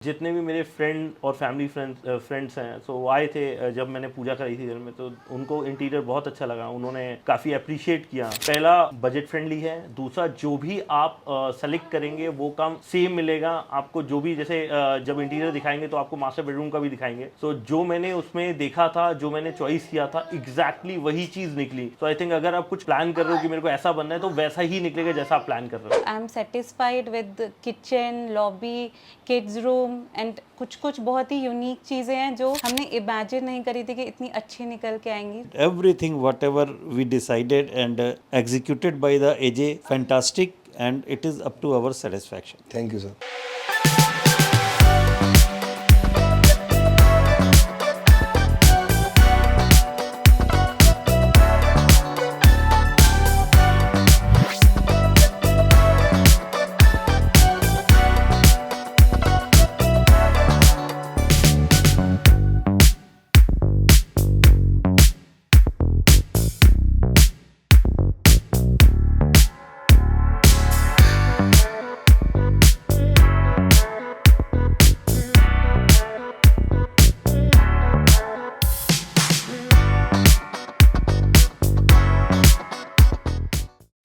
जितने भी मेरे फ्रेंड और फैमिली फ्रेंड्स हैं, सो वो आए थे जब मैंने पूजा कराई थी घर में, तो उनको इंटीरियर बहुत अच्छा लगा, उन्होंने काफ़ी अप्रिशिएट किया। पहला बजट फ्रेंडली है, दूसरा जो भी आप सेलेक्ट करेंगे वो काम सेम मिलेगा आपको। जो भी जैसे जब इंटीरियर दिखाएंगे तो आपको मास्टर बेडरूम का भी दिखाएंगे, सो जो मैंने उसमें देखा था, जो मैंने चॉइस किया था, एग्जैक्टली वही चीज़ निकली। तो आई थिंक अगर आप कुछ प्लान कर रहे हो कि मेरे को ऐसा बनना है, तो वैसा ही निकलेगा जैसा आप प्लान कर रहे हो। I am satisfied with kitchen, lobby, kids room and कुछ कुछ बहुत ही यूनिक चीज़ें हैं जो हमने इमेजिन नहीं करी थी कि इतनी अच्छी निकल के आएंगी। Everything, whatever we decided and executed by the AJ, fantastic, and it is up to our satisfaction. Thank you sir.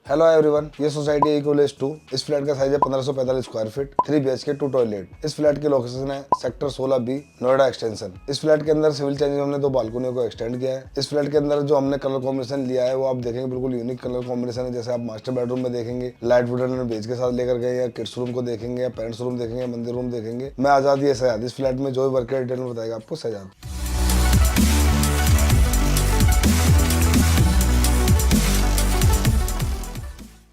Hello everyone, ये सोसाइटी इक्वलेस 2। इस फ्लैट का साइज है 1545 स्क्वायर फीट, 3 BHK 2 टॉयलेट। इस फ्लैट की लोकेशन है sector 16B, Noida extension. इस flat के अंदर सिविल चेंज हमने 2 बालकनी को एक्सटेंड किया है। इस फ्लैट के अंदर जो हमने कलर कॉम्बिनेशन लिया है वो आप देखेंगे बिल्कुल यूनिक कलर कॉम्बिनेशन है। जैसे आप मास्टर बेडरूम में देखेंगे लाइट वुडन बेज के साथ लेकर गए, या किड्स रूम को देखेंगे, या पेरेंट्स रूम देखेंगे, मंदिर रूम देखेंगे। मैं आजाद, ये सयाद। इस फ्लैट में जो भी वर्क डिटेल में बताएगा आपको सयाद।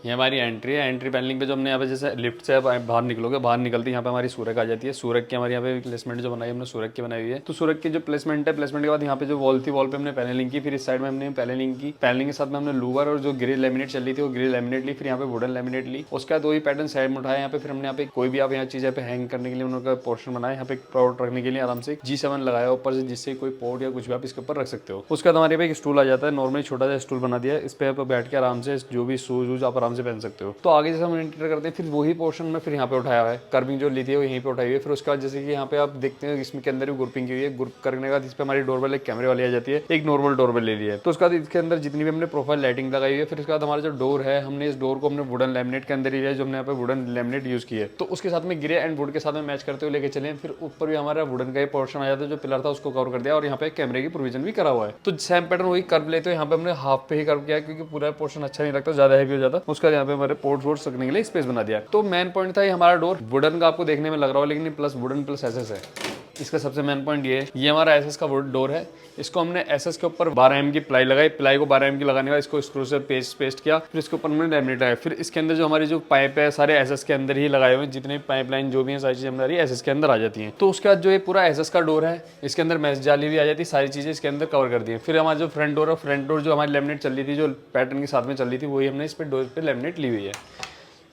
ये हमारी एंट्री है। एंट्री पैनलिंग पे जो हमने यहाँ पे जैसे लिफ्ट से बाहर निकलोगे, बाहर निकलती यहाँ पे हमारी सूरज आ जाती है। सूरज की हमारे यहाँ पे प्लेसमेंट जो बनाई हमने सूरज की बनाई हुई है। तो सूरज की जो प्लेसमेंट है, प्लेसमेंट के बाद यहाँ पे जो वॉल थी, वॉल पे हमने पैनलिंग की। फिर इस साइड में हमने पैनलिंग की। पैनलिंग के साथ में हमने लूवर और जो ग्रे लेमिनेट चल रही थी वो ग्रे लेमिनेट ली। फिर यहाँ पे वुडन लेमिनेट ली। उसका 2 ही पैटर्न साइड में उठाया। यहाँ पे फिर हमने यहाँ पे कोई भी आप यहाँ चीज़ पे हैंग करने के लिए उनका पोर्शन बनाया। यहाँ पे पोर्ट रखने के लिए आराम से G7 लगाया ऊपर से, जिससे कोई पोर्ट या कुछ भी आप इसके ऊपर रख सकते हो। उसके बाद हमारे पे एक स्टूल आ जाता है, नॉर्मली छोटा सा स्टूल बना दिया है। इस पे आप बैठ के आराम से जो भी शूज वूज आप आराम से पहन सकते हो। तो आगे जैसे हम एंटर करते हैं, फिर वही पोर्शन में फिर यहाँ पे उठाया हुआ है। कर्विंग जो ली थी वो यहीं पे उठाई हुई है। फिर उसके बाद जैसे कि यहाँ पे आप देखते हैं इसमें के अंदर भी ग्रुपिंग की हुई है। ग्रुप करने के बाद इस पे हमारी डोरबेल एक कैमरे वाली आ जाती है, एक नॉर्मल डोरबेल ले लिया है। तो उसके बाद इसके अंदर जितनी भी हमने प्रोफाइल लाइटिंग लगाई हुई है। फिर उसके बाद हमारा जो डोर है, हमने इस डोर को हमने वुडन लैमिनेट के अंदर ही लिया, जो हमने यहाँ पे वुडन लैमिनेट यूज किया है। तो उसके साथ में ग्रे एंड वुड के साथ में मैच करते हुए लेके चले। फिर ऊपर भी हमारा वुडन का ये पोर्शन आ जाता है, जो पिलर था उसको कवर कर दिया, और यहाँ पे कैमरे की प्रोविजन भी करा हुआ है। तो सेम पैटर्न वही कर्व लेते हैं। यहाँ पे हमने हाफ पे ही कर्व किया, क्योंकि पूरा पोर्शन अच्छा नहीं लगता, ज्यादा हैवी हो जाता। उसका यहाँ पे हमारे पोर्ट वोर्ट रखने के लिए स्पेस बना दिया। तो मेन पॉइंट था ये हमारा डोर वुडन का, आपको देखने में लग रहा हो, लेकिन प्लस वुडन प्लस एसएस है। इसका सबसे मेन पॉइंट ये हमारा एसएस का डोर है। इसको हमने एसएस के ऊपर 12 mm की प्लाई लगाई। प्लाई को 12 mm की लगाने का इसको स्क्रू से पेस्ट किया। फिर इसके ऊपर हमने लैमिनेट लगाया। फिर इसके अंदर जो हमारी जो पाइप है सारे एसएस के अंदर ही लगाए हुए हैं। जितने पाइपलाइन जो भी है सारी चीजें हमारी एसएस के अंदर आ जाती हैं। तो उसके बाद जो ये पूरा एसएस का डोर है, इसके अंदर मैश जाली भी आ जाती है, सारी चीजें इसके अंदर कवर कर दी है। फिर हमारा जो फ्रंट डोर है, फ्रंट डोर जो हमारी लैमिनेट चल रही थी, जो पैटर्न के साथ में चल रही थी, वही हमने इस पे डोर पे लैमिनेट ली हुई है।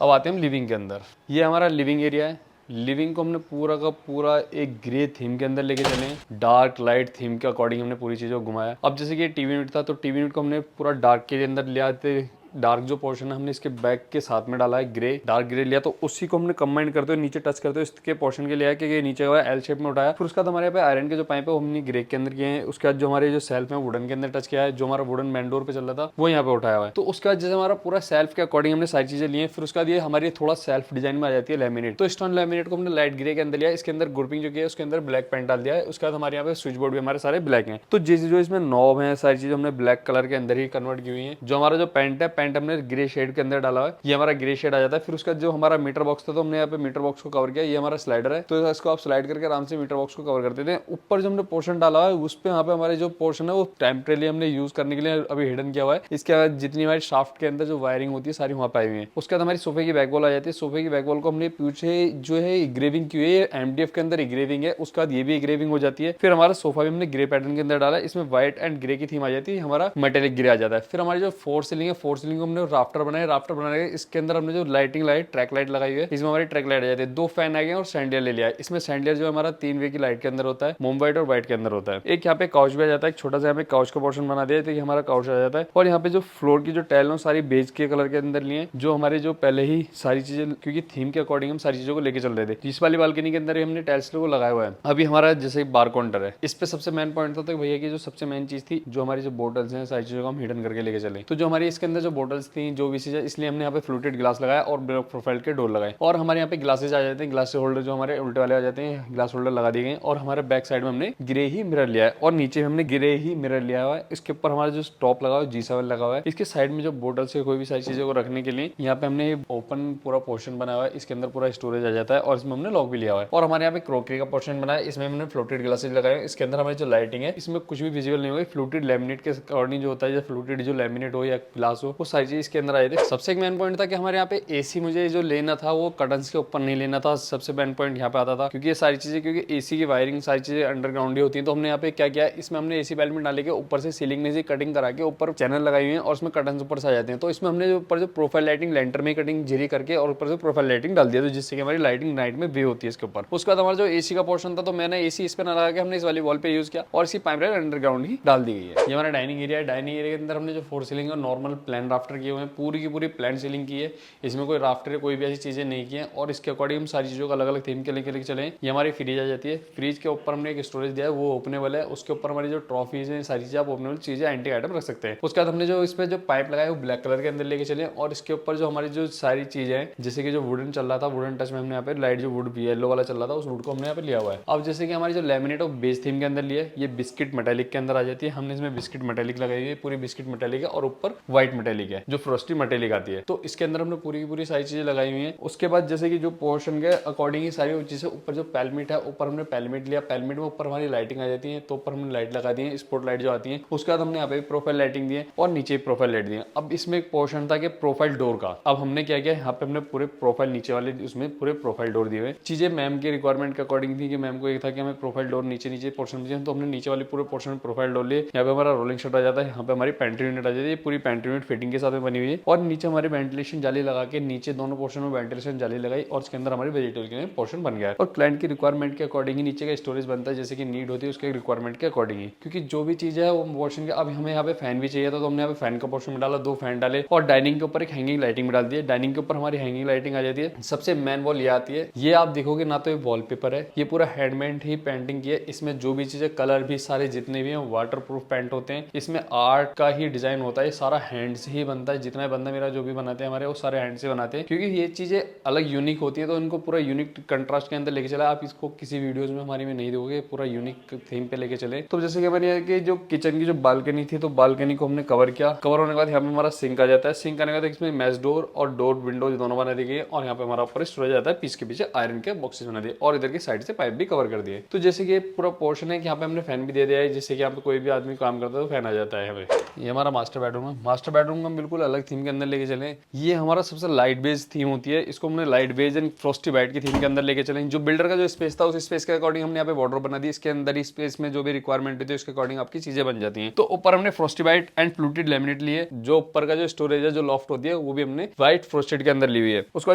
अब आते हैं हम लिविंग के अंदर। ये हमारा लिविंग एरिया है। लिविंग को हमने पूरा का पूरा एक ग्रे थीम के अंदर लेके चले। डार्क लाइट थीम के अकॉर्डिंग हमने पूरी चीज़ों को घुमाया। अब जैसे कि टीवी यूनिट था, तो टीवी यूनिट को हमने पूरा डार्क के अंदर ले आते। डार्क जो पोर्शन है हमने इसके बैक के साथ में डाला है ग्रे, डार्क ग्रे लिया। तो उसी को हमने कंबाइन करते हुए नीचे टच करते हुए इसके पोर्शन के लिया है कि ये नीचे का एल शेप में उठाया। फिर उसका हमारे यहाँ पे आयरन के जो पाइप है वो हमने ग्रे के अंदर किए हैं। उसके बाद जो हमारे जो सेल्फ है वुडन के अंदर टच किया है। जो हमारा वुडन मेन डोर पे चल रहा था वो यहाँ पे उठाया हुआ है। तो उसका जैसे हमारा पूरा सेल्फ के अकॉर्डिंग हमने सारी चीजें ली है। फिर उसका ये हमारी थोड़ा सेल्फ डिजाइन में आ जाती है लैमिनेट। तो स्टोन लैमिनेट को हमने लाइट ग्रे के अंदर लिया। इसके अंदर ग्रुपिंग जो की है उसके अंदर ब्लैक पेंट डाल दिया है। उसके बाद हमारे यहाँ पे स्विच बोर्ड भी हमारे सारे ब्लैक हैं। तो जैसे जो इसमें नॉब है सारी चीजें हमने ब्लैक कलर के अंदर ही कन्वर्ट की हुई है। जो हमारा जो पेंट है, पेंट हमने ग्रे शेड के अंदर डाला है। ये हमारा ग्रे शेड आ जाता है। फिर उसका जो हमारा मीटर बॉक्स था, तो हमने यहाँ पे मीटर बॉक्स को कवर किया। ये हमारा स्लाइडर है, तो इसको आप स्लाइड करके आराम से मीटर बॉक्स को कवर कर देते हैं। ऊपर जो हमने पोर्शन डाला है उस पे यहाँ पे हमारे जो पोर्शन है वो टेम्परेरी हमने यूज करने के लिए अभी हिडन किया हुआ है। इसके बाद जितनी हमारी शाफ्ट के अंदर जो वायरिंग होती है सारी वहाँ पे आई हुई है। उसके बाद हमारी सोफे की बैक वॉल आ जाती है। सोफे की बैक वॉल को हमने पीछे जो है ग्रेविंग की हुई है, MDF के अंदर ग्रेविंग है। उसके बाद ये भी ग्रेविंग हो जाती है। फिर हमारा सोफा भी हमने ग्रे पैटर्न के अंदर डाला है। इसमें व्हाइट एंड ग्रे की थीम आ जाती है। हमारा मेटेलिक ग्रे आ जाता है। फिर हमारी जो फोर सीलिंग सीलिंग को हमने राफ्टर बनाए, राफ्टर बनाने के इसके अंदर हमने जो लाइटिंग लाइट ट्रैक लाइट लगाई हुई है, इसमें हमारी ट्रैक लाइट आ जाती है। 2 फैन आ गए और सैंडियर ले लिया है। इसमें सैंडियर जो हमारा 3 वे की लाइट के अंदर होता है, मोम वाइट और व्हाइट के अंदर होता है। एक यहाँ पे काउच भी आ जाता है, एक छोटा सा यहाँ पे काउच का पोर्शन बना दिया है, तो ये हमारा काउच आ जाता है। और यहाँ पे जो फ्लोर की जो टाइल सारी बेज के कलर के अंदर लिए, जो हमारे जो पहले ही सारी चीजें, क्योंकि थीम के अकॉर्डिंग हम सारी चीजों को लेके चल रहे थे। इस वाली बालकनी के अंदर ही हमने टाइल्स को लगाया हुआ है। अभी हमारा जैसे बार काउंटर है, इस पे सबसे मेन पॉइंट था तो भैया की जो सबसे मेन चीज थी, जो हमारी जो बोटल्स हैं सारी चीजों को हम हिडन करके लेके चले। तो जो हमारी इसके अंदर जो बोटल्स थी, जो भी चीजें, इसलिए हमने यहाँ पे फ्लूटेड ग्लास लगाया और ब्लॉक प्रोफाइल के डोर लगाए। और हमारे यहाँ पे ग्लासेस आ जाते हैं, ग्लास होल्डर जो हमारे उल्टे वाले आ जाते हैं, ग्लास होल्डर लगा दिए गए। और हमारे बैक साइड में हमने ग्रे ही मिरर लिया है और नीचे हमने ग्रे ही मिरर लिया हुआ है। इसके ऊपर हमारा जो स्टॉप लगा हुआ है G7 लगा हुआ है। इसके साइड में जो बोटल्स है, कोई भी सारी चीजों को रखने के लिए यहाँ पे हमने ओपन पूरा पोर्शन बनाया हुआ है। इसके अंदर पूरा स्टोरेज आ जाता है और इसमें हमने लॉक भी लिया हुआ है। और हमारे यहाँ पे क्रोकरी का पोर्शन बनाया है, इसमें हमने फ्लोटेड ग्लासेस लगाए। इसके अंदर हमारी जो लाइटिंग है, इसमें कुछ भी विजिबल नहीं होगी। फ्लूटेड लैमिनेट के अकॉर्डिंग जो होता है, फ्लूटेड जो लैमिनेट हो या ग्लास हो, वो सारी चीज इसके अंदर आए थे। सबसे एक मेन पॉइंट था कि हमारे यहाँ पे एसी मुझे जो लेना था वो कर्टन्स के ऊपर नहीं लेना था। सबसे मेन पॉइंट यहाँ पे आता था, क्योंकि ये सारी चीजें, क्योंकि एसी की वायरिंग सारी चीजें अंडरग्राउंड ही होती है। तो हमने यहाँ पे क्या किया, इसमें हमने एसी पैनल डाले के ऊपर से सीलिंग में से कटिंग करा के ऊपर चैनल लगाई हुई है और उसमें कर्टन्स ऊपर से आ जाते हैं। तो इसमें हमने जो ऊपर जो प्रोफाइल लाइटिंग लेंटर में कटिंग जीरी करके और ऊपर से प्रोफाइल लाइटिंग डाल दिया, तो जिससे कि हमारी लाइटिंग नाइट में वे होती है इसके ऊपर। उसके बाद हमारा जो एसी का पोर्शन था, तो मैंने एसी इस पे ना लगा के हमने इस वाली वॉल पे यूज किया और इसी पाइपलाइन अंडरग्राउंड ही डाल दी गई है। ये हमारा डाइनिंग एरिया है। डाइनिंग एरिया के अंदर हमने जो 4 सीलिंग और नॉर्मल प्लान राफ्टर किए हुए हैं, पूरी की पूरी प्लान सीलिंग की है। इसमें कोई राफ्टर कोई भी ऐसी चीजें नहीं की है और इसके अकॉर्डिंग हम सारी चीजों को अलग अलग थीम के लेके चले। ये हमारी फ्रीज आ जाती है। फ्रीज के ऊपर हमने एक स्टोरेज दिया है, वो ओपनेबल है। उसके ऊपर हमारी जो ट्रॉफीज है, सारी चीजें आप ओपनेबल चीजें एंटी आइटम रख सकते हैं। उसके बाद हमने जो इसमें जो पाइप लगाया वो ब्लैक कलर के अंदर लेके चले और इसके ऊपर जो हमारी जो सारी चीजें हैं, जैसे कि जो वुडन चल रहा था, वुडन टच में हमने यहाँ पे लाइट जो वुड येलो वाला चल रहा था, उस वुड को हमने यहाँ पे लिया हुआ है। अब जैसे कि हमारी जो लैमिनेट और बेस थीम के अंदर लिया है, ये बिस्किट मेटालिक के अंदर आ जाती है। हमने इसमें बिस्किट मेटालिक लगाई हुई है, पूरी बिस्किट मेटालिक है और ऊपर व्हाइट मेटालिक है, जो फ्रोस्टी मेटालिक आती है। तो इसके अंदर हमने पूरी की पूरी सारी चीजें लगाई हुई है। उसके बाद जैसे कि जो पोर्शन के अकॉर्डिंग ही सारी चीजें, ऊपर जो पैलमिट है, ऊपर हमने पैलमिट लिया। पैलमिट में ऊपर हमारी लाइटिंग आ जाती है, तो ऊपर हमने लाइट लगा दी है, स्पॉट लाइट जो आती है। उसके बाद हमने यहाँ पे प्रोफाइल लाइटिंग दी है और नीचे प्रोफाइल लाइट दी है। अब इसमें एक पोर्शन था कि प्रोफाइल डोर का। अब हमने क्या किया, यहाँ पे हमने पूरे प्रोफाइल नीचे वाले उसमें पूरे प्रोफाइल डोर दिए हुए। चीजें मैम की रिक्वायरमेंट के अकॉर्डिंग थी कि मैम को एक था कि हमें प्रोफाइल डोर नीचे पोर्शन में, तो हमने नीचे वाले पूरे पोर्शन में प्रोफाइल डोर लिए। यहाँ पे हमारा रोलिंग शट आ जाता है, यहाँ पे हमारी पेंट्री यूनिट आ जाती है, पूरी पेंट्री यूनिट फिटिंग के साथ में बनी हुई है। और नीचे हमारी वेंटिलेशन जाली लगा के नीचे दोनों पोर्शन में वेंटिलेशन जाली लगाई और उसके अंदर हमारी वेजिटेबल के पोर्शन बन गया है। और क्लाइंट की रिक्वायरमेंट के अकॉर्डिंग ही नीचे का स्टोरेज बनता है, जैसे कि नीड होती है उसके रिक्वायरमेंट के अकॉर्डिंग ही, क्योंकि जो भी चीज है वो पोर्शन के। अब हमें यहाँ पे फैन भी चाहिए था, तो हमने यहाँ पे फैन का पोर्शन में डाला, 2 फैन डाले और डाइनिंग के ऊपर एक हैंगिंग लाइटिंग में डाल दी है। डाइनिंग के ऊपर हमारी हैंगिंग लाइटिंग आ जाती है। सबसे मेन वॉल ये आती है, ये आप देखोगे ना तो ये वॉलपेपर है, ये पूरा हैंडमेड ही पेंटिंग की है। इसमें जो भी चीजें कलर भी सारे जितने भी हैं वाटर प्रूफ पेंट होते हैं। इसमें आर्ट का ही डिजाइन होता है, सारा हैंड से ही बनता है। जितना बंदा मेरा जो भी बनाते हैं हमारे, वो सारे हैंड से बनाते हैं, क्योंकि ये चीजें अलग यूनिक होती है। तो इनको पूरा यूनिक कंट्रास्ट के अंदर लेके चला। आप इसको किसी वीडियोज में हमारी में नहीं दोगे, पूरा यूनिक थीम पे लेके चले। तो जैसे कि हमारे जो किचन की जो बालकनी थी, तो बालकनी को हमने कवर किया। कवर होने के बाद यहाँ पे हमारा सिंक आ जाता है। सिंक आने के बाद इसमें मैश डोर और डोर विंडो दोनों बना दी गई और यहाँ पे हमारा ऊपर स्टोरेज आता है। पीस के पीछे आयरन के बॉक्सेस बना दिए और इधर की साइड से पाइप भी कवर कर दिए। तो जैसे कि पूरा पोर्शन है कि यहाँ पे हमने फैन भी दे दिया है, जिससे कि यहाँ पे कोई भी आदमी काम करता है तो फैन आ जाता है हमें। ये हमारा मास्टर बेडरूम है। मास्टर बेडरूम को हम बिल्कुल अलग थीम के अंदर लेके चले। ये हमारा सबसे लाइट बेस्ड थीम होती है, इसको हमने light based and Frosty white की थीम के अंदर लेके चले। जो बिल्डर का जो स्पेस था, उस स्पेस के अकॉर्डिंग हमने यहाँ पे वार्डरोब बना दी। इसके अंदर ही स्पेस में जो भी रिक्वायरमेंट होती है उसके अकॉर्डिंग आपकी चीजें बन जाती हैं। तो ऊपर हमने Frosty white and fluted laminate लिए। जो ऊपर का जो स्टोरेज है, जो लॉफ्ट होती है, वो भी हमने व्हाइट फ्रॉस्टेड के अंदर ली हुई है। उसका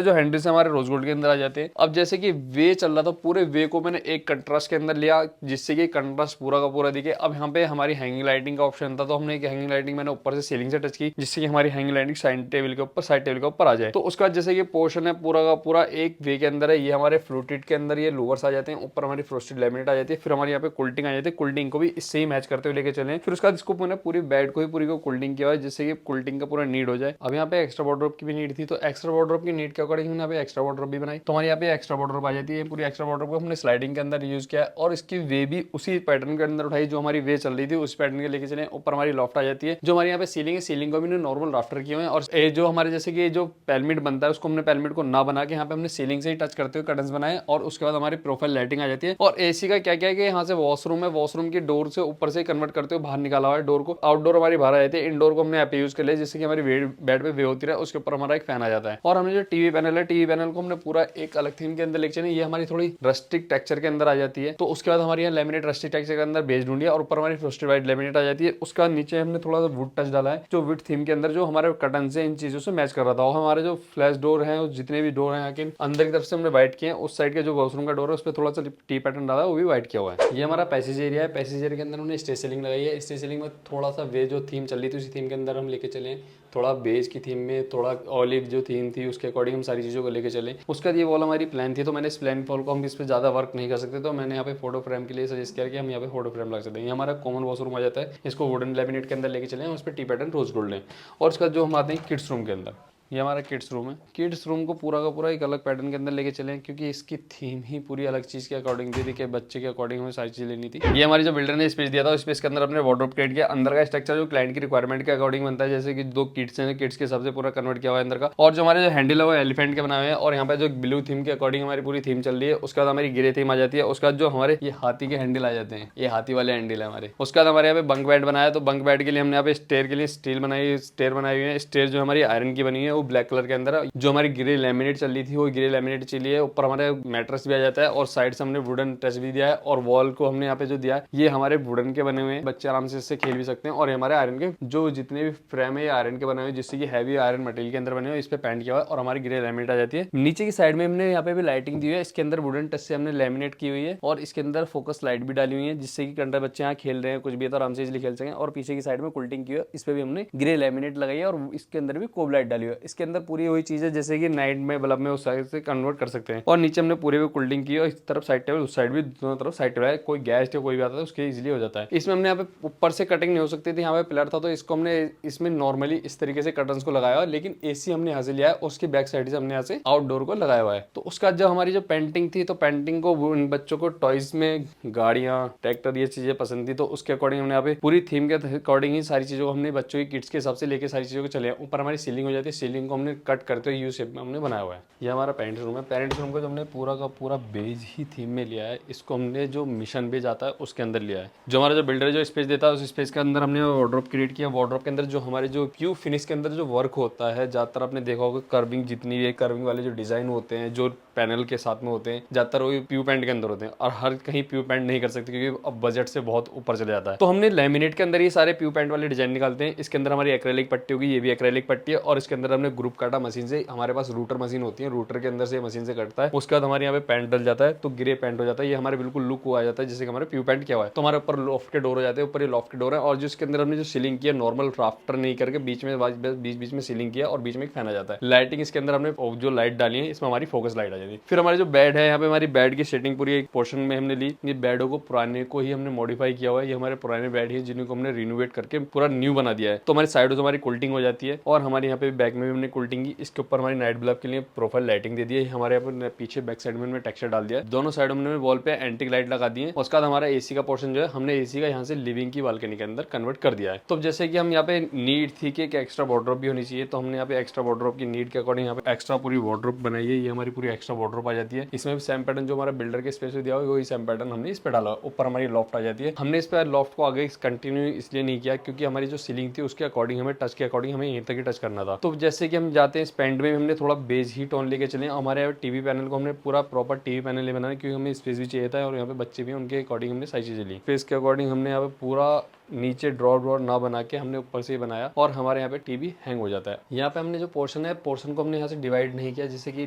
जो हैंडल्स हमारे रोज गोल्ड के अंदर आ जाते हैं। अब जैसे कि वे चल रहा था, पूरे वे को मैंने एक कंट्रास्ट के अंदर लिया, जिससे कि कंट्रास्ट पूरा का पूरा दिखे। अब यहाँ पे हमारी हैंगिंग लाइटिंग का ऑप्शन था, तो हमने एक हैंगिंग लाइटिंग मैंने ऊपर से सीलिंग से टच की, जिससे कि हमारी हैंगिंग लाइटिंग साइड टेबल के ऊपर आ जाए। तो उसका जैसे कि पोर्शन है पूरा का पूरा एक वे के अंदर है। ये हमारे फ्लूटेड के अंदर ये लोवर्स आ जाते हैं, ऊपर हमारी फ्रोस्टेड लैमिनेट आ जाती है। फिर हमारे यहाँ पे कुल्टिंग आ जाती है। कुल्टिंग को भी इससे ही मैच करते हुए लेके चले। फिर उसका इसको पूरी बेड को ही पूरी को कुल्टिंग किया है, जिससे कि कुल्टिंग का पूरा नीड हो जाए। अब यहाँ पे एक्स्ट्रा वार्डरोब की भी नीड थी, तो एक्स्ट्रा वार्डरोब की नीड के अकॉर्डिंग हमने यहाँ पे एक्स्ट्रा वार्डरोब भी बनाई। तो हमारे यहाँ पे एक्स्ट्रा वार्डरोब आ जाती है। पूरी एक्स्ट्रा वार्डरोब को हमने स्लाइडिंग के अंदर यूज किया और इसकी वे भी उसी पैटर्न के अंदर उठाई, जो हमारी वे चल रही थी उस पैटर्न के लेके चले। ऊपर हमारी लॉफ्ट आ जाती है। जो हमारे यहाँ पे सीलिंग है, सीलिंग को भी नॉर्मल राफ्टर किए हुए हैं। और जो हमारे जैसे कि जो पैलमिट बनता है, उसको हमने पैलमिट को ना बना के यहाँ पे हमने सीलिंग से ही टच करते हुए कर्टन्स बनाए। और उसके बाद हमारी प्रोफाइल लाइटिंग आ जाती है। और एसी का क्या क्या है कि यहाँ से वॉशरूम है, वॉशरूम की डोर से ऊपर से कन्वर्ट करते हुए बाहर निकाला हुआ है डोर को। आउटडोर हमारी बाहर आ जाती है। इंडोर को हमने यहाँ पे यूज कर लिया, जिससे कि हमारी बेड पे वे होती रहे। उसके ऊपर हमारा एक फैन आ जाता है। और हमने जो टीवी पैनल है, टीवी पैनल को हमने पूरा एक अलग थीम के अंदर लेके चले। ये हमारी थोड़ी रस्टिक टेक्सचर के अंदर आ जाती है। तो उसके बाद हमारे यहाँ लैमिनेट रस्टिक टेक्सचर के अंदर बेस ढूंढिया और ऊपर हमारी फ्रोस्टेड वाइट लैमिनेट आ जाती है। उसका नीचे हमने थोड़ा सा वुड टच डाला है, जो वुड थीम के अंदर अंदर जो हमारे कर्टन से इन चीजों से मैच कर रहा था। और हमारे जो फ्लैश डोर हैं और जितने भी डोर हैं यहाँ के अंदर की तरफ से हमने व्हाइट किए हैं। उस साइड के जो वॉशरूम का डोर है उस पर थोड़ा सा टी पैटर्न डाला है, वो भी व्हाइट किया हुआ है। ये हमारा पैसेज एरिया है। पैसेज एरिया के अंदर हमने स्टेज सीलिंग लगाई है। स्टेज सीलिंग में थोड़ा सा वे जो थीम चल रही थी उसी थीम के अंदर हम लेके चले, थोड़ा बेज की थीम में, थोड़ा ऑलिव जो थीम थी उसके अकॉर्डिंग हम सारी चीज़ों को लेके चले। उसका ये वॉल हमारी प्लान थी, तो मैंने इस प्लान वॉल को हम इस पर ज़्यादा वर्क नहीं कर सकते, तो मैंने यहाँ पे फोटो फ्रेम के लिए सजेस्ट किया कि हम यहाँ पे फोटो फ्रेम लगा सकते हैं। ये हमारा कॉमन वॉशरूम आ जाता है, इसको वुडन लैमिनेट के अंदर लेके चले, उस पर टी पैटर्न रोज गोल्ड है। और उसका जो हम आते हैं किड्स रूम के अंदर, ये हमारा किड्स रूम है। किड्स रूम को पूरा का पूरा एक अलग पैटर्न के अंदर लेके चले, क्योंकि इसकी थीम ही पूरी अलग चीज़ के अकॉर्डिंग दी थी कि बच्चे के अकॉर्डिंग हमें सारी चीज़ लेनी थी। ये हमारी जो बिल्डर ने स्पेस दिया था, उस स्पेस के अंदर अपने वार्डरोब क्रिएट किया। अंदर का स्ट्रक्चर जो क्लाइंट की रिक्वायरमेंट के अकॉर्डिंग बनता है, जैसे कि 2 किड्स हैं, किड्स के हिसाब से पूरा कन्वर्ट किया हुआ है अंदर का। और जो हमारे जो हैंडल है वो एलिफेंट के बनाए हुए हैं। और यहाँ पे जो ब्लू थीम के अकॉर्डिंग हमारी पूरी थीम चल रही है। उसके बाद हमारी ग्रे थीम आ जाती है। उसके बाद जो हमारे ये हाथी के हैंडल आ जाते हैं, ये हाथी वाले हैंडल है हमारे। उसके बाद हमारे यहाँ पे बंक बेड बनाया, तो बंक बेड के लिए हमने यहाँ पे स्टेयर के लिए स्टील बनाई, स्टेयर बनाई हुई है। स्टेयर जो हमारी आयरन की बनी है वो ब्लैक कलर के अंदर। जो हमारी ग्रे लैमिनेट चल रही थी वो ग्रे लैमिनेट चली है। ऊपर हमारे मैट्रेस भी आ जाता है और साइड से हमने वुडन टच भी दिया है। और वॉल को हमने यहाँ पे जो दिया है ये हमारे वुडन के बने हुए हैं, बच्चे आराम से इससे खेल भी सकते हैं। और ये हमारे आयरन के जो जितने भी फ्रेम है ये आयरन के बने हुए, जिससे कि हैवी आयरन मटेरियल के अंदर बने हुए, इस पे पेंट किया हुआ है। और हमारी ग्रे लैमिनेट आ जाती है। नीचे की साइड में हमने यहाँ पे भी लाइटिंग दी हुई है, इसके अंदर वुडन टच से हमने लैमिनेट की हुई है। और इसके अंदर फोकस लाइट भी डाली हुई है, जिससे कि कंडर बच्चे यहाँ खेल रहे हैं कुछ भी तो आराम से इजिली खेल सकें। और पीछे की साइड में कुल्टिंग की हुई है, इस पे भी हमने ग्रे लैमिनेट लगाई है। और इसके अंदर भी कोब लाइट डाली हुई है। इसके अंदर पूरी वही चीज है जैसे कि नाइट में बल्ब में उस साइड से कन्वर्ट कर सकते हैं। और नीचे हमने पूरे में कुल्डिंग की और इस तरफ साइड टेबल, उस साइड भी, दोनों तरफ साइड टेबल है। कोई गेस्ट या कोई भी आता है उसके इजीली हो जाता है। इसमें हमने यहाँ पे ऊपर से कटिंग नहीं हो सकती थी, यहाँ पे पिलर था, तो इसको हमने इसमें नॉर्मली इस तरीके से कर्टन्स को लगाया हुआ, लेकिन एसी हमने यहाँ से लिया है। उसकी बैक साइड से हमने यहाँ से आउटडोर को लगाया हुआ है। तो उसका जब हमारी जो पेंटिंग थी, तो पेंटिंग को बच्चों को टॉयज में गाड़ियाँ, ट्रैक्टर, ये चीजें पसंद थी, तो उसके अकॉर्डिंग हमने यहाँ पे पूरी थीम के अकॉर्डिंग ही सारी चीजों को हमने बच्चों की किड्स के हिसाब से लेके सारी चीजों को चले। ऊपर हमारी सीलिंग हो जाती है, सीलिंग को हमने कट करते हुए यू शेप में हमने बनाया हुआ है। ये हमारा पेरेंट्स रूम है। पेरेंट्स रूम को जो हमने पूरा का पूरा बेज ही थीम में लिया है, इसको हमने जो मिशन बेज आता है उसके अंदर लिया है। जो हमारा जो बिल्डर जो स्पेस देता है उस स्पेस के अंदर हमने वार्डरोब क्रिएट किया। वार्डरोब के अंदर जो हमारे जो क्यू फिनिश के अंदर जो वर्क होता है, ज्यादातर आपने देखा होगा कर्विंग, जितनी भी कर्विंग वाले जो डिजाइन होते हैं जो पैनल के साथ में होते हैं, ज्यादातर वो प्यू पेंट के अंदर होते हैं। और हर कहीं प्यू पेंट नहीं कर सकते क्योंकि अब बजट से बहुत ऊपर चले जाता है। तो हमने लैमिनेट के अंदर ये सारे प्यू पेंट वाले डिजाइन निकालते हैं। इसके अंदर हमारी एक्रेलिक पट्टी होगी, ये भी एक्रेलिक पट्टी है। और इसके अंदर हमने ग्रुप काटा मशीन से, हमारे पास रूटर मशीन होती है, रूटर के अंदर से मशीन से कटता है। उसके बाद हमारे यहाँ पे पेंट डल जाता है, तो ग्रे पेंट हो जाता है। ये हमारे बिल्कुल लुक आ जाता है जैसे कि हमारे प्यू पेंट किया हुआ है। तो हमारे ऊपर लॉफ्ट के डोर हो जाते हैं, ऊपर ये लॉफ्ट के डोर है। और जिसके अंदर हमने जो सीलिंग किया, नॉर्मल राफ्टर नहीं करके बीच में सीलिंग किया और बीच में एक फैन आ जाता है। लाइटिंग इसके अंदर हमने जो लाइट डाली है, इसमें हमारी फोकस लाइट आ जाती है। फिर हमारे जो बेड है, यहाँ पे हमारी बेड की सेटिंग पूरी एक पोर्शन में हमने ली। ये बेडों को पुराने को ही हमने मॉडिफाई किया हुआ है। ये हमारे पुराने बेड है जिनको हमने रिनोवेट करके पूरा न्यू बना दिया है। तो हमारी साइडों से हमारी कुल्टिंग हो जाती है। और हमारे यहाँ पे बैक में भी हमने कुल्टिंग की। इसके ऊपर हमारी नाइट बल्ब के लिए प्रोफाइल लाइटिंग दे दी है। हमारे यहाँ पे पीछे बैक साइड में हमने टेक्सचर डाल दिया है। दोनों साइडों में वॉल पे एंटीक लाइट लगा दी है। उसके बाद हमारा एसी का पोर्शन जो है हमने एसी का यहाँ से लिविंग की बालकनी के अंदर कन्वर्ट कर दिया है। तो जैसे कि हम यहाँ पे नीड थी कि एक्स्ट्रा वार्डरोब भी होनी चाहिए, तो हमने यहाँ पे एक्स्ट्रा वार्डरोब की नीड के अकॉर्डिंग यहाँ पे एक्स्ट्रा पूरी वार्डरोब बनाई है। ये हमारी पूरी एक्स्ट्रा वार्डरोब आ जाती है। इसमें भी सेम पैटर्न जो हमारा बिल्डर के स्पेस में दिया हुआ वही सेम पैटर्न हमने इस पे डाला। ऊपर हमारी लॉफ्ट आ जाती है। हमने इस पे लॉफ्ट को आगे कंटिन्यू इसलिए नहीं किया क्योंकि हमारी जो सीलिंग थी उसके अकॉर्डिंग हमें टच के अकॉर्डिंग हमें यहीं तक ही टच करना था। तो जैसे कि हम जाते हैं इस पेंट में हमने थोड़ा बेज ही टोन लेके चले। हमारे यहाँ टीवी पैनल को हमने पूरा प्रॉपर टीवी पैनल बनाया क्योंकि हमें स्पेस भी चाहिए था और यहाँ पे बच्चे भी उनके अकॉर्डिंग हमने सारी चीजें ली। फेस के अकॉर्डिंग हमने यहाँ पे पूरा नीचे ड्रॉर ना बना के हमने ऊपर से ही बनाया और हमारे यहाँ पे टीवी हैंग हो जाता है। यहाँ पे हमने जो पोर्शन है, पोर्शन को हमने यहाँ से डिवाइड नहीं किया, जिससे कि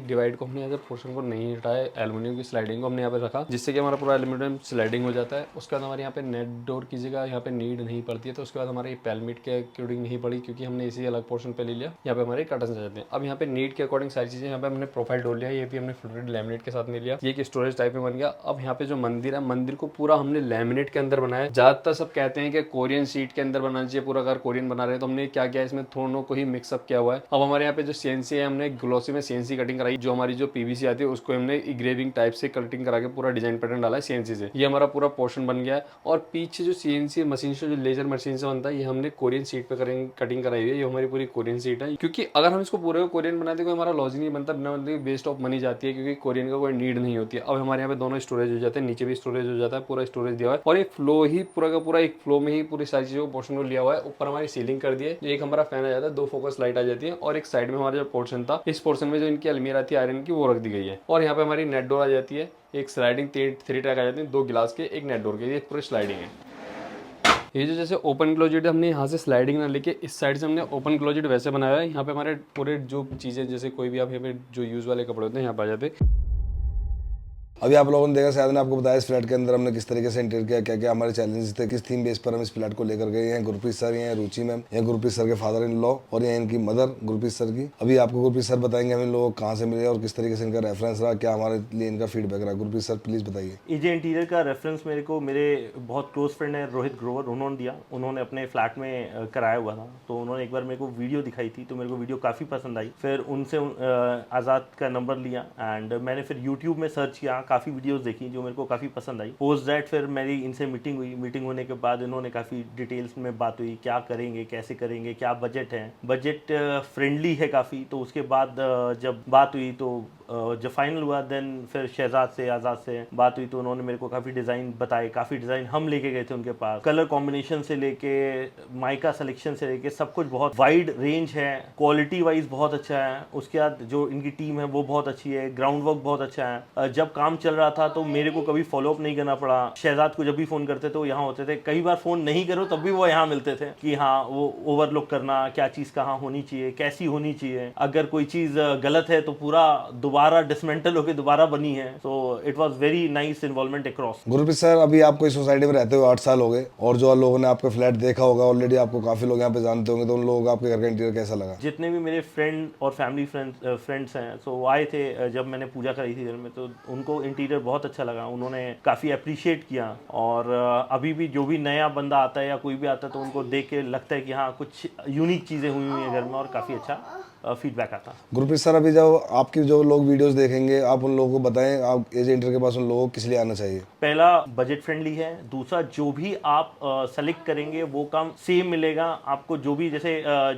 डिवाइड को हमने यहाँ से पोर्शन को नहीं हटाया। एल्युमिनियम की स्लाइडिंग को हमने यहाँ पे रखा जिससे कि हमारा पूरा एल्युमिनियम स्लाइडिंग हो जाता है। उसके बाद हमारे यहाँ पे नेट डोर की जगह यहाँ पे नीड नहीं पड़ती है। तो उसके बाद हमारे पैलमिट के अकॉर्डिंग नहीं पड़ी क्योंकि हमने इसी अलग पोर्शन पे ले लिया। यहाँ पे हमारे कर्टन्स आ जाते हैं। अब यहाँ पे नीड के अकॉर्डिंग सारी चीजें यहाँ पे हमने प्रोफाइल डोर लिया। ये भी हमने फ्लोटेड लैमिनेट के साथ में लिया। ये एक स्टोरेज टाइप में बन गया। अब यहाँ पे जो मंदिर है, मंदिर को पूरा हमने लैमिनेट के अंदर बनाया। ज्यादातर सब कहते हैं कि कोरियन सीट के अंदर बनाना चाहिए, पूरा अगर कोरियन बना रहे हैं तो हमने क्या किया, इसमें दोनों को ही मिक्सअप किया हुआ है। अब हमारे यहाँ पे जो सीएनसी है, हमने ग्लोसी में सीएनसी कटिंग कराई। जो हमारी जो पीवीसी आती है उसको हमने इग्रेविंग टाइप से कटिंग करा के पूरा डिजाइन पैटर्न डाला है सीएनसी से। ये हमारा पूरा पोर्शन बन गया है। और पीछे जो सीएनसी मशीन से, जो लेजर मशीन से बनता है, ये हमने कोरियन सीट पे कटिंग कराई हुई है। ये हमारी पूरी कोरियन सीट है क्योंकि अगर हम इसको पूरे कोरियन बनाते तो हमारा लॉजिक नहीं बनता, बिना मतलब वेस्ट ऑफ मनी जाती है क्योंकि कोरियन का कोई नीड नहीं होती है। अब हमारे यहाँ पे दोनों स्टोरेज हो जाते हैं, नीचे भी स्टोरेज हो जाता है, पूरा स्टोरेज दिया हुआ है। और एक फ्लो ही पूरा का पूरा एक फ्लो में ही पूरी सारी चीजों को पोर्शन को लिया हुआ है। ऊपर हमारी सीलिंग कर दी है। एक हमारा फैन आ जाता है, 2 फोकस लाइट आ जाती है और एक साइड में हमारा जो पोर्शन था, इस पोर्शन में जो इनकी अलमीरा थी आयरन की, वो रख दी गई है। और यहाँ पे हमारी नेट डोर आ जाती है, एक स्लाइडिंग 3 ट्रैक आ जाती है, 2 गिलास के, एक नेट डोर के, ये पूरी स्लाइडिंग है। ये जो जैसे ओपन क्लोजेट हमने यहाँ से स्लाइडिंग ना लेके इस साइड से हमने ओपन क्लोजेट वैसे बनाया है। यहाँ पे हमारे पूरे जो चीज़ें जैसे कोई भी आप यहाँ पे जो यूज़ वाले कपड़े होते हैं यहाँ पे आ जाते हैं। अभी आप लोगों ने देखा, शायद ने आपको बताया इस फ्लैट के अंदर हमने किस तरीके से इंटीरियर किया, क्या क्या हमारे चैलेंजेस थे, किस थीम बेस पर हम इस फ्लैट को लेकर गए हैं। गुरप्रीत सर, ये हैं रुचि मैम, ये गुरप्रीत सर के फादर इन लॉ और ये इनकी मदर गुरप्रीत सर की। अभी आपको गुरप्रीत सर बताएंगे हम इन लोगों को कहाँ से मिले और किस तरीके से इनका रेफरेंस रहा, क्या हमारे लिए इनका फीडबैक रहा। गुरप्रीत सर प्लीज बताइए। एजे इंटीरियर का रेफरेंस मेरे को मेरे बहुत क्लोज फ्रेंड है रोहित ग्रोवर, उन्होंने दिया। उन्होंने अपने फ्लैट में कराया हुआ था, तो उन्होंने एक बार मेरे को वीडियो दिखाई थी, तो मेरे को वीडियो काफ़ी पसंद आई। फिर उनसे आज़ाद का नंबर लिया एंड मैंने फिर यूट्यूब में सर्च किया, काफ़ी वीडियोज़ देखी जो मेरे को काफ़ी पसंद आई। पोस्ट दैट फिर मेरी इनसे मीटिंग हुई। मीटिंग होने के बाद इन्होंने काफ़ी डिटेल्स में बात हुई, क्या करेंगे, कैसे करेंगे, क्या बजट है, बजट फ्रेंडली है काफ़ी। तो उसके बाद जब बात हुई तो जब फाइनल हुआ देन फिर शहजाद से, आज़ाद से बात हुई, तो उन्होंने मेरे को काफ़ी डिज़ाइन बताए, काफ़ी डिज़ाइन हम लेके गए थे उनके पास। कलर कॉम्बिनेशन से लेके माइका सिलेक्शन से लेके सब कुछ बहुत वाइड रेंज है, क्वालिटी वाइज बहुत अच्छा है। उसके बाद जो इनकी टीम है वो बहुत अच्छी है, ग्राउंड वर्क बहुत अच्छा है। जब काम चल रहा था तो मेरे को कभी फॉलोअप नहीं करना पड़ा। शहजाद को जब भी फ़ोन करते तो यहाँ होते थे, कई बार फ़ोन नहीं करो तब भी वो यहाँ मिलते थे कि हाँ वो ओवरलुक करना, क्या चीज़ कहाँ होनी चाहिए, कैसी होनी चाहिए, अगर कोई चीज़ गलत है तो पूरा दोबारा डिसमेंटल होकर दोबारा बनी है। So it was very nice involvement across. Gurpreet sir, अभी आपको इस सोसाइटी में रहते हुए 8 साल हो गए और जो लोगों ने आपका फ्लैट देखा होगा ऑलरेडी, आपको काफी लोग यहाँ पे जानते होंगे, तो उन लोगों को आपके घर का इंटीरियर कैसा लगा? जितने भी मेरे फ्रेंड और फैमिली फ्रेंड्स हैं, सो आए थे जब मैंने पूजा करी थी घर में, तो उनको इंटीरियर बहुत अच्छा लगा, उन्होंने काफ़ी अप्रिशिएट किया। और अभी भी जो भी नया बंदा आता है या कोई भी आता है तो उनको देख के लगता है कि हाँ कुछ यूनिक चीज़ें हुई हैं घर में और काफ़ी अच्छा फीडबैक आता। गुरप्रीत सर, अभी जब आपकी जो लोग वीडियोस देखेंगे, आप उन लोगों को बताएं, आप एजे इंटीरियर के पास उन लोगों को किस लिए आना चाहिए? पहला बजट फ्रेंडली है, दूसरा जो भी आप सेलेक्ट करेंगे वो काम सेम मिलेगा आपको। जो भी जैसे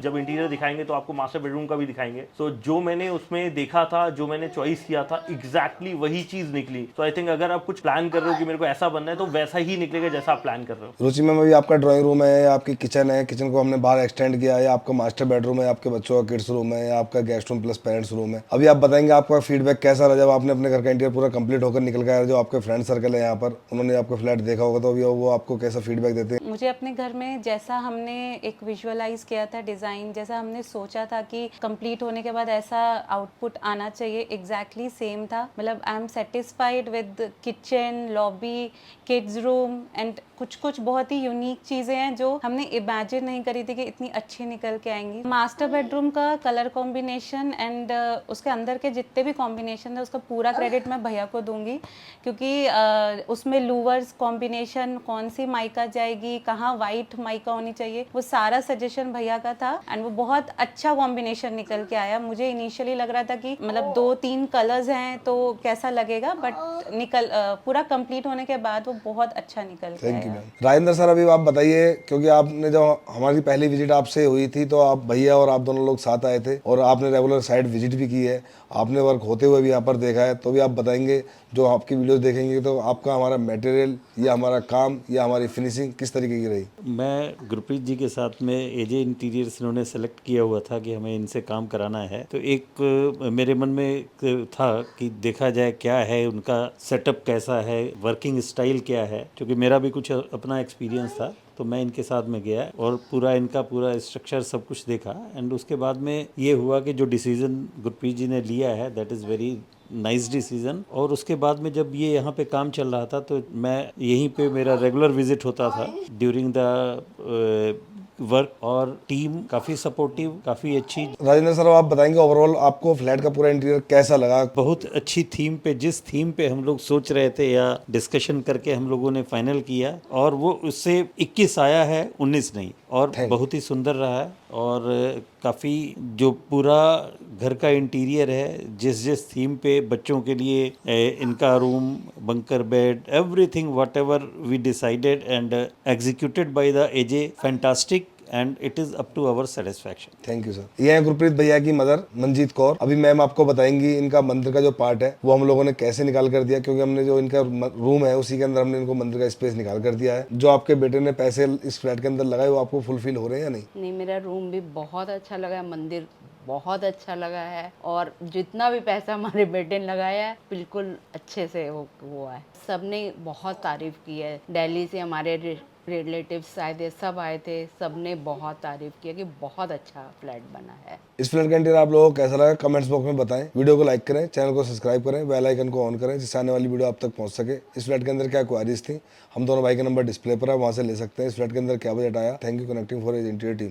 जब इंटीरियर दिखाएंगे तो आपको मास्टर बेडरूम का भी दिखाएंगे, तो जो मैंने उसमें देखा था, जो मैंने चॉइस किया था, एग्जैक्टली वही चीज़ निकली। तो आई थिंक अगर आप कुछ प्लान कर रहे हो कि मेरे को ऐसा बनना है तो वैसा ही निकलेगा जैसा आप प्लान कर रहे हो। रुचि मैम, अभी आपका ड्राइंग रूम है, आपकी किचन है, किचन को हमने बाहर एक्सटेंड किया है, आपका मास्टर बेडरूम है, आपके बच्चों का किड्स रूम है, आपका guest room plus parents room है। अभी आप बताएंगे आपका फीडबैक कैसा रहा जब आपने अपने घर का इंटीरियर पूरा कंप्लीट होकर निकल गया। जो आपके फ्रेंड सर्कल है यहाँ पर, उन्होंने आपका फ्लैट देखा होगा, तो अभी वो आपको कैसा फीडबैक देते हैं? मुझे अपने घर में जैसा हमने एक विजुअलाइज किया था डिज़ाइन, जैसा हमने सोचा था कि कंप्लीट होने के बाद ऐसा आउटपुट आना चाहिए, एग्जैक्टली सेम था। मतलब I am satisfied with kitchen, lobby, kids room and कुछ कुछ बहुत ही यूनिक चीज़ें हैं जो हमने इमेजिन नहीं करी थी कि इतनी अच्छी निकल के आएंगी। मास्टर बेडरूम का कलर कॉम्बिनेशन एंड उसके अंदर के जितने भी कॉम्बिनेशन है उसका पूरा क्रेडिट मैं भैया को दूंगी, क्योंकि उसमें लूवर्स कॉम्बिनेशन, कौन सी माइका जाएगी, कहाँ वाइट माइका होनी चाहिए, वो सारा सजेशन भैया का था एंड वो बहुत अच्छा कॉम्बिनेशन निकल के आया। मुझे इनिशियली लग रहा था कि मतलब 2-3 कलर्स हैं तो कैसा लगेगा, बट पूरा कंप्लीट होने के बाद वो बहुत अच्छा निकल के आया। राजेंद्र सर, अभी आप बताइए, क्योंकि आपने जो हमारी पहली विजिट आपसे हुई थी तो आप भैया और आप दोनों लोग साथ आए थे और आपने रेगुलर साइट विजिट भी की है, आपने वर्क होते हुए भी यहाँ पर देखा है, तो भी आप बताएंगे जो आपकी वीडियोस देखेंगे तो आपका हमारा मटेरियल या हमारा काम या हमारी फिनिशिंग किस तरीके की रही? मैं गुरप्रीत जी के साथ में एजे इंटीरियर्स इन्होंने सेलेक्ट किया हुआ था कि हमें इनसे काम कराना है, तो एक मेरे मन में एक था कि देखा जाए क्या है उनका सेटअप, कैसा है, वर्किंग स्टाइल क्या है, क्योंकि मेरा भी कुछ अपना एक्सपीरियंस था। तो मैं इनके साथ में गया और इनका पूरा स्ट्रक्चर सब कुछ देखा एंड उसके बाद में ये हुआ कि जो डिसीजन गुरप्रीत जी ने लिया है that is very nice decision. और उसके बाद में जब ये यहाँ पे काम चल रहा था तो मैं यहीं पे मेरा रेगुलर विजिट होता था ड्यूरिंग द वर्क, और टीम काफ़ी सपोर्टिव, काफ़ी अच्छी। राजेंद्र सर, आप बताएंगे ओवरऑल आपको फ्लैट का पूरा इंटीरियर कैसा लगा? बहुत अच्छी थीम पे, जिस थीम पे हम लोग सोच रहे थे या डिस्कशन करके हम लोगों ने फाइनल किया, और वो उससे 21 आया है, 19 नहीं, और बहुत ही सुंदर रहा है। और काफ़ी जो पूरा घर का इंटीरियर है, जिस थीम पे बच्चों के लिए इनका room, bunker bed, everything whatever we decided and executed by the AJ, fantastic and it is up to our satisfaction. Thank you sir. ये है गुरप्रीत भैया की मदर मंजीत कौर। अभी मैम आपको बताएंगी इनका मंदिर का जो पार्ट है वो हम लोगों ने कैसे निकाल कर दिया, क्योंकि हमने जो इनका रूम है उसी के अंदर हमने इनको मंदिर का स्पेस निकाल कर दिया है। जो आपके बेटे ने पैसे इस फ्लैट के अंदर लगाए वो आपको फुलफिल हो रहे हैं या नहीं? नहीं, मेरा रूम भी बहुत अच्छा लगा, मंदिर बहुत अच्छा लगा है, और जितना भी पैसा हमारे बेटे ने लगाया है बिल्कुल अच्छे से वो हुआ है। सबने बहुत तारीफ की है। दिल्ली से हमारे रिलेटिव्स आए थे, सब आए थे, सबने बहुत तारीफ किया कि बहुत अच्छा फ्लैट बना है। इस फ्लैट का इंटीरियर आप लोगों को कैसा लगा कमेंट्स बॉक्स में बताएं। वीडियो को लाइक करें, चैनल को सब्सक्राइब करें, बेल आइकन को ऑन करें जिससे आने वाली वीडियो आप तक पहुंच सके। इस फ्लैट के अंदर क्या क्वारीज थी, हम दोनों भाई का नंबर डिस्प्ले पर है, वहां से ले सकते हैं। इस फ्लैट के अंदर क्या बजट आया। Thank you connecting for AJ interior team.